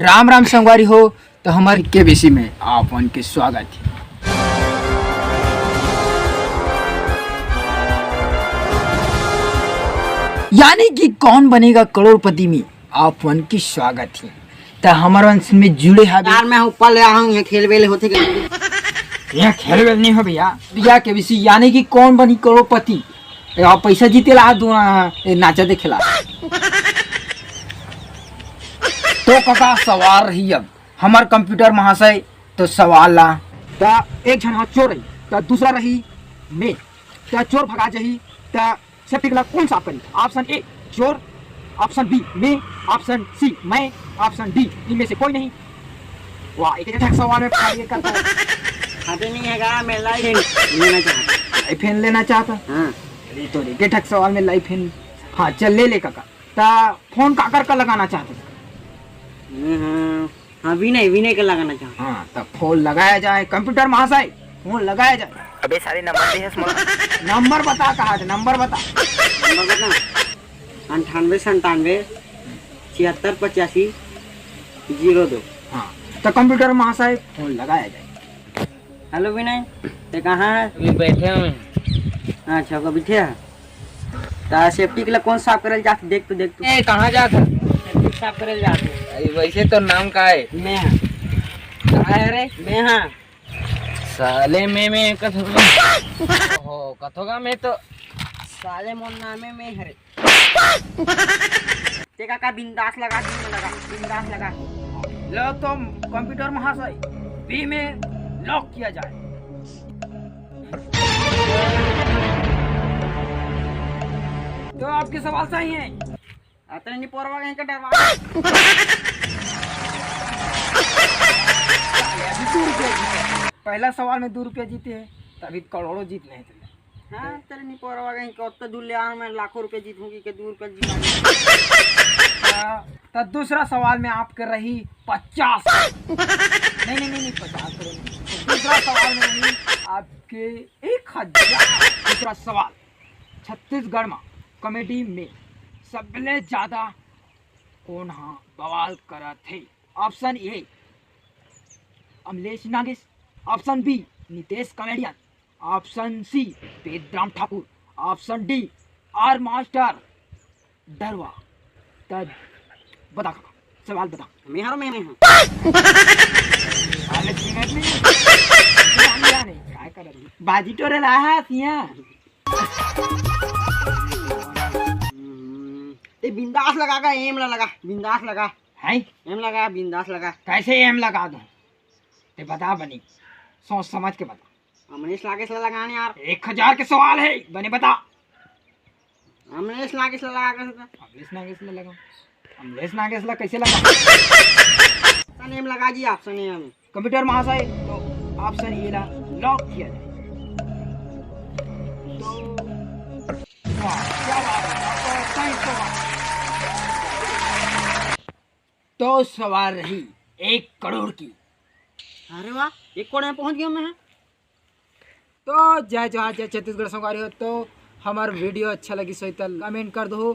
राम राम संगवारी हो। तो हमारे के विषय में आप उनके स्वागत है। यानी कि कौन बनेगा करोड़पति में आप उनकी स्वागत है। तो हमारे वंश में जुड़े हैं यार मैं ऊपर ले आऊँ ये खेल वेल होते यहाँ खेल वेल नहीं हो भैया। भैया के विषय यानी कि कौन बनी करोड़पति, आप पैसा जीते ला दो नाचा देखेला। तो काका सवाल रही अब हमार कंप्यूटर महाशय। तो सवाल ला ता एक जन हाथ चोर रही ता दूसरा रही मैं ता चोर भगा जही ता सेफ्टी ला कौन साफ करी? ऑप्शन ए चोर, ऑप्शन बी मैं, ऑप्शन सी मैं, ऑप्शन डी इनमें से कोई नहीं। वाह एक जैसा सवाल में फाड़िए करता है। खाते नहीं है मैं लाइफ लेना चाहता। हाँ तो के ठक सवाल में लाइफ इन। हाँ चल ले ले काका। ता फोन काकर का लगाना चाहते? हाँ विनय का लगाना चाहता। हाँ तब फोन लगाया जाए कंप्यूटर महाशय, फोन लगाया जाए। अबे सारे नंबर दे नंबर बता कहा थे, नंबर बता। नंबर बता 98 97 76 85 02। हाँ तो कंप्यूटर महाशय फोन लगाया जाए। हेलो विनय ते कहाँ है? अभी बैठे हुए। अच्छा कभी थे तो सेफ्टी के लिए कौन साफ करे जाते? देख तो ए कहाँ जाकर सेफ्टी साफ करे जाते। वैसे तो नाम का है? मैं कहाँ है रे? मैं हाँ साले में कथोगा में तो साले मोन नामे में हरे ते का बिंदास लगा बिंदास लगा। लो तो कंप्यूटर महाशय बी में लॉक किया जाए। तो आपके सवाल सही हैं। अतने नहीं पोरवा कहीं का डरवा। पहला सवाल में 2 रुपया जीते हैं तभी करोड़ों जीत रहे थे। हाँ तेरे नहीं पोरवा कहीं का तो दूर ले आ मैं लाखों रुपए जीतूंगी के 2 रुपए जीता। तो दूसरा सवाल में आपके रही 50। नहीं 50 करोड़। तो दूसरा सवाल में रही आपके 1000। दूसरा सवाल छत्तीसगढ़ में कॉमेडी में सबसे ज्यादा कौन हाँ बवाल करा थे? Option A Amlesh Nagesh, option B Nitesh comedian, option C Pedram Thakur, option D R master डरवा। तब बता सवाल बता। मैं हारो मैं हूं बाजी टोरे लाया सिया। ते बिंदास लगा का एम लगा बिंदास लगा है एम लगा बिंदास लगा। कैसे एम लगा दूं? ते बता बनी, सोच समझ के बता। अमलेश नागेश लगाने यार 1000 के सवाल है बने बता। अमलेश नागेश लगा कर अमलेश नागेश ला लगा। अमलेश नागेश ला कैसे लगा? ऑप्शन एम लगा जी ऑप्शन एम। कंप्यूटर महाशय तो ऑप्शन ए ला लॉक किया जाए। तो क्या बात है, आपको सही सवाल। तो सवाल रही 1 करोड़ की। अरे वाह 1 करोड़ में पहुंच गया मैं। तो जय जवाहर जय छत्तीसगढ़ संगवारी हो। तो हमार वीडियो अच्छा लगी सो तो कमेंट कर दो।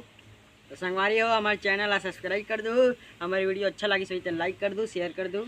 तो संगवारी हो हमारे चैनल सब्सक्राइब कर दो। हमारी वीडियो अच्छा लगी सो तो लाइक कर दो शेयर कर दो।